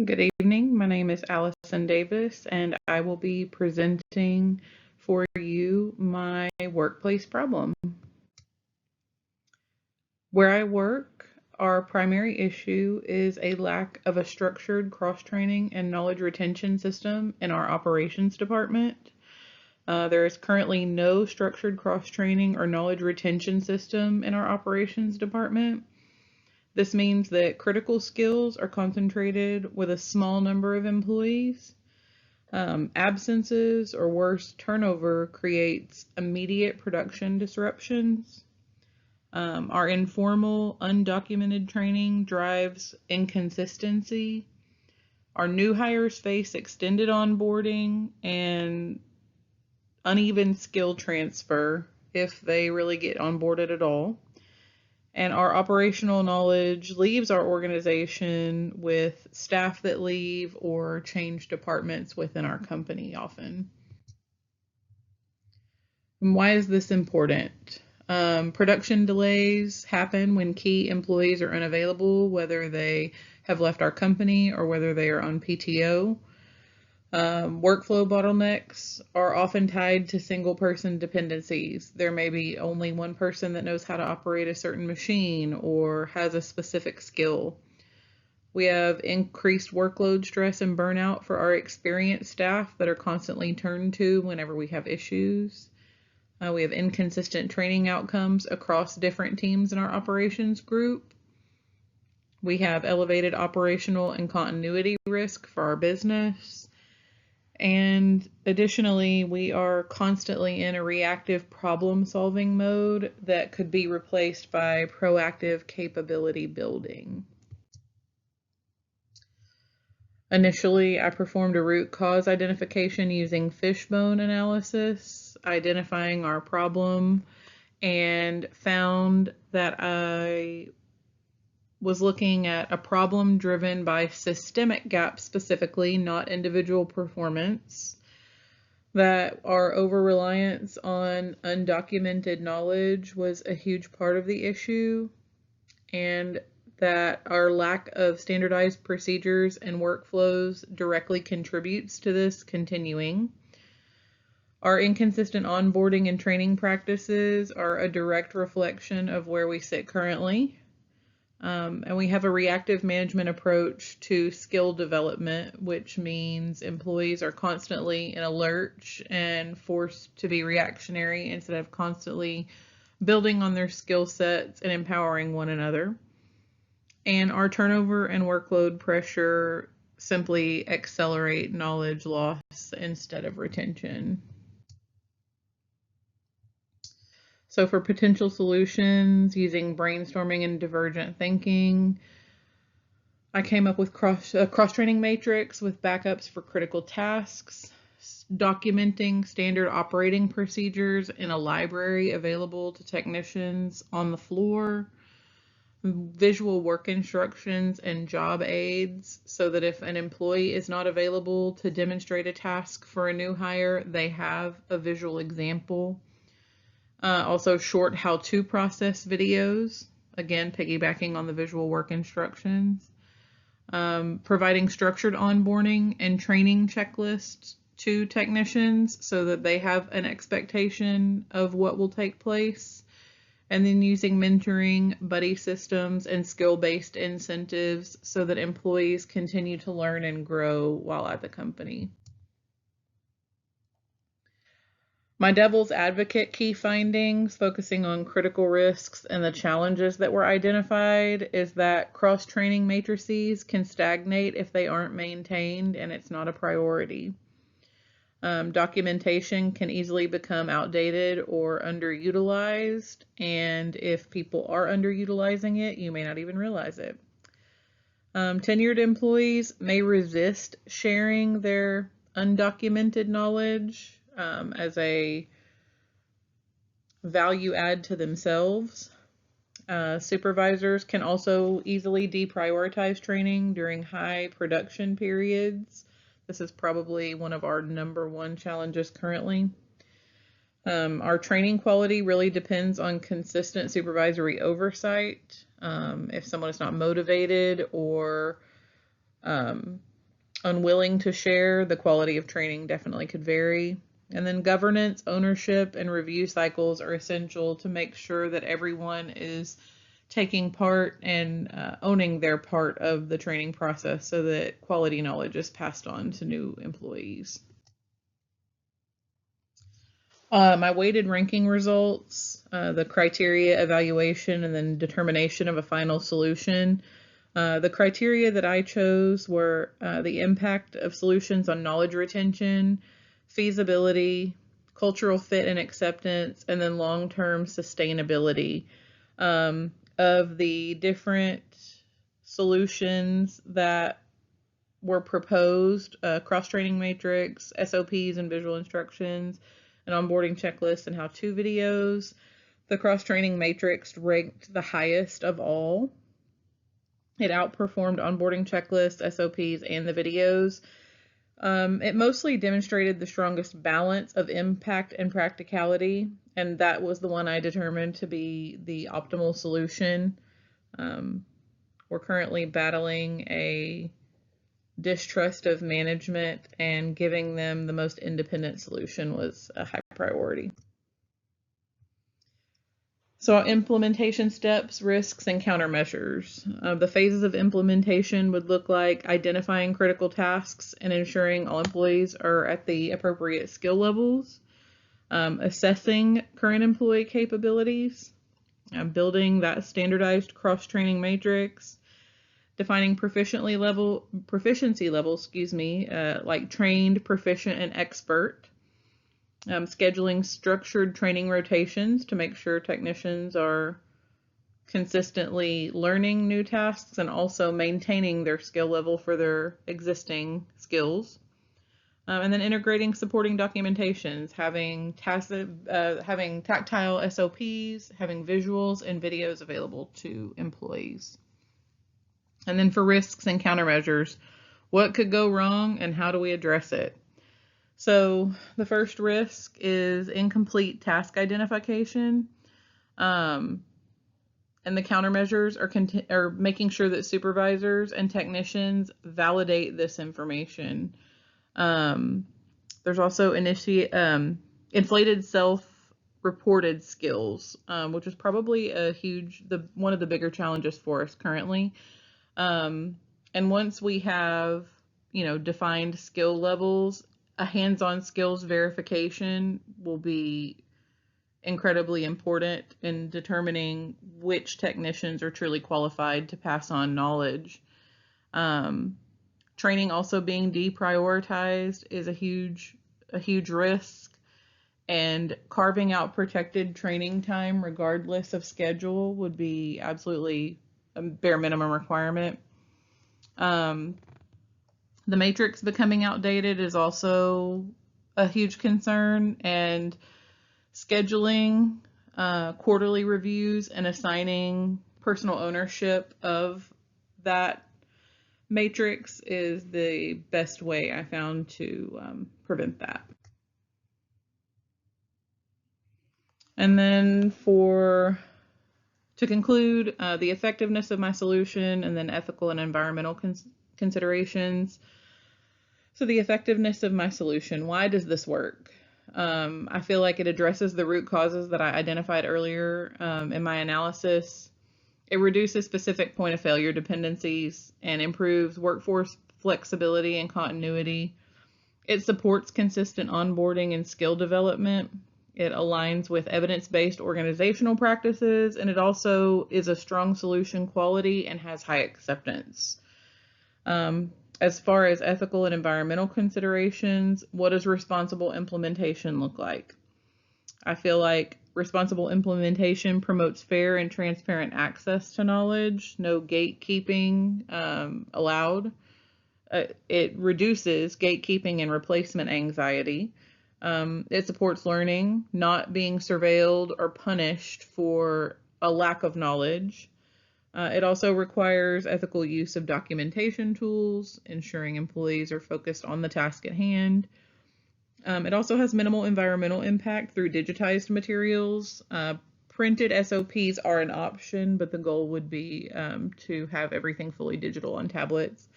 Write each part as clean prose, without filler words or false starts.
Good evening. My name is Allison Davis, and I will be presenting for you my workplace problem. Where I work, our primary issue is a lack of a structured cross-training and knowledge retention system in our operations department. There is currently no structured cross-training or knowledge retention system in our operations department. This means that critical skills are concentrated with a small number of employees. Absences or worse, turnover creates immediate production disruptions. Our informal, undocumented training drives inconsistency. Our new hires face extended onboarding and uneven skill transfer if they really get onboarded at all. And our operational knowledge leaves our organization with staff that leave or change departments within our company often. And why is this important? Production delays happen when key employees are unavailable, whether they have left our company or whether they are on PTO. Workflow bottlenecks are often tied to single person dependencies. There may be only one person that knows how to operate a certain machine or has a specific skill. We have increased workload stress and burnout for our experienced staff that are constantly turned to whenever we have issues. We have inconsistent training outcomes across different teams in our operations group. We have elevated operational and continuity risk for our business. And additionally, we are constantly in a reactive problem-solving mode that could be replaced by proactive capability building. Initially, I performed a root cause identification using fishbone analysis, identifying our problem, and found that I was looking at a problem driven by systemic gaps specifically, not individual performance, that our over-reliance on undocumented knowledge was a huge part of the issue, and that our lack of standardized procedures and workflows directly contributes to this continuing. Our inconsistent onboarding and training practices are a direct reflection of where we sit currently. And we have a reactive management approach to skill development, which means employees are constantly in a lurch and forced to be reactionary instead of constantly building on their skill sets and empowering one another. And our turnover and workload pressure simply accelerate knowledge loss instead of retention. So for potential solutions using brainstorming and divergent thinking, I came up with a cross-training matrix with backups for critical tasks, documenting standard operating procedures in a library available to technicians on the floor, visual work instructions and job aids so that if an employee is not available to demonstrate a task for a new hire, they have a visual example. Also short how-to process videos, again, piggybacking on the visual work instructions. Providing structured onboarding and training checklists to technicians so that they have an expectation of what will take place. And then using mentoring, buddy systems, and skill-based incentives so that employees continue to learn and grow while at the company. My devil's advocate key findings, focusing on critical risks and the challenges that were identified, is that cross-training matrices can stagnate if they aren't maintained and it's not a priority. Documentation can easily become outdated or underutilized, and if people are underutilizing it, you may not even realize it. Tenured employees may resist sharing their undocumented knowledge as a value add to themselves. Supervisors can also easily deprioritize training during high production periods. This is probably one of our #1 challenges currently. Our training quality really depends on consistent supervisory oversight. If someone is not motivated or unwilling to share, the quality of training definitely could vary. And then governance, ownership, and review cycles are essential to make sure that everyone is taking part and owning their part of the training process so that quality knowledge is passed on to new employees. My weighted ranking results, the criteria evaluation, and then determination of a final solution. The criteria that I chose were the impact of solutions on knowledge retention, feasibility, cultural fit and acceptance, and then long-term sustainability. Of the different solutions that were proposed, cross-training matrix, SOPs and visual instructions, an onboarding checklist, and how-to videos. The cross-training matrix ranked the highest of all. It outperformed onboarding checklists, SOPs, and the videos. It mostly demonstrated the strongest balance of impact and practicality, and that was the one I determined to be the optimal solution. We're currently battling a distrust of management, and giving them the most independent solution was a high priority. So our implementation steps, risks, and countermeasures. The phases of implementation would look like identifying critical tasks and ensuring all employees are at the appropriate skill levels, assessing current employee capabilities, building that standardized cross-training matrix, defining proficiency level, like trained, proficient, and expert. Scheduling structured training rotations to make sure technicians are consistently learning new tasks and also maintaining their skill level for their existing skills. And then integrating supporting documentations, having tactile SOPs, having visuals and videos available to employees. And then for risks and countermeasures, what could go wrong and how do we address it? So the first risk is incomplete task identification, and the countermeasures are making sure that supervisors and technicians validate this information. There's also inflated self-reported skills, which is probably one of the bigger challenges for us currently. And once we have, defined skill levels, a hands-on skills verification will be incredibly important in determining which technicians are truly qualified to pass on knowledge. Training also being deprioritized is a huge risk, and carving out protected training time regardless of schedule would be absolutely a bare minimum requirement. The matrix becoming outdated is also a huge concern, and scheduling quarterly reviews and assigning personal ownership of that matrix is the best way I found to prevent that. And then to conclude, the effectiveness of my solution, and then ethical and environmental considerations. So the effectiveness of my solution, why does this work? I feel like it addresses the root causes that I identified earlier in my analysis. It reduces specific point of failure dependencies and improves workforce flexibility and continuity. It supports consistent onboarding and skill development. It aligns with evidence-based organizational practices, and it also is a strong solution quality and has high acceptance. As far as ethical and environmental considerations, what does responsible implementation look like? I feel like responsible implementation promotes fair and transparent access to knowledge, no gatekeeping allowed. It reduces gatekeeping and replacement anxiety. It supports learning, not being surveilled or punished for a lack of knowledge. It also requires ethical use of documentation tools, ensuring employees are focused on the task at hand. It also has minimal environmental impact through digitized materials. Printed SOPs are an option, but the goal would be to have everything fully digital on tablets.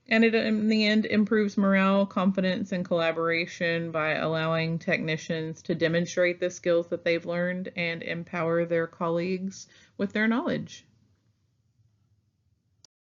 And it, in the end, improves morale, confidence, and collaboration by allowing technicians to demonstrate the skills that they've learned and empower their colleagues with their knowledge.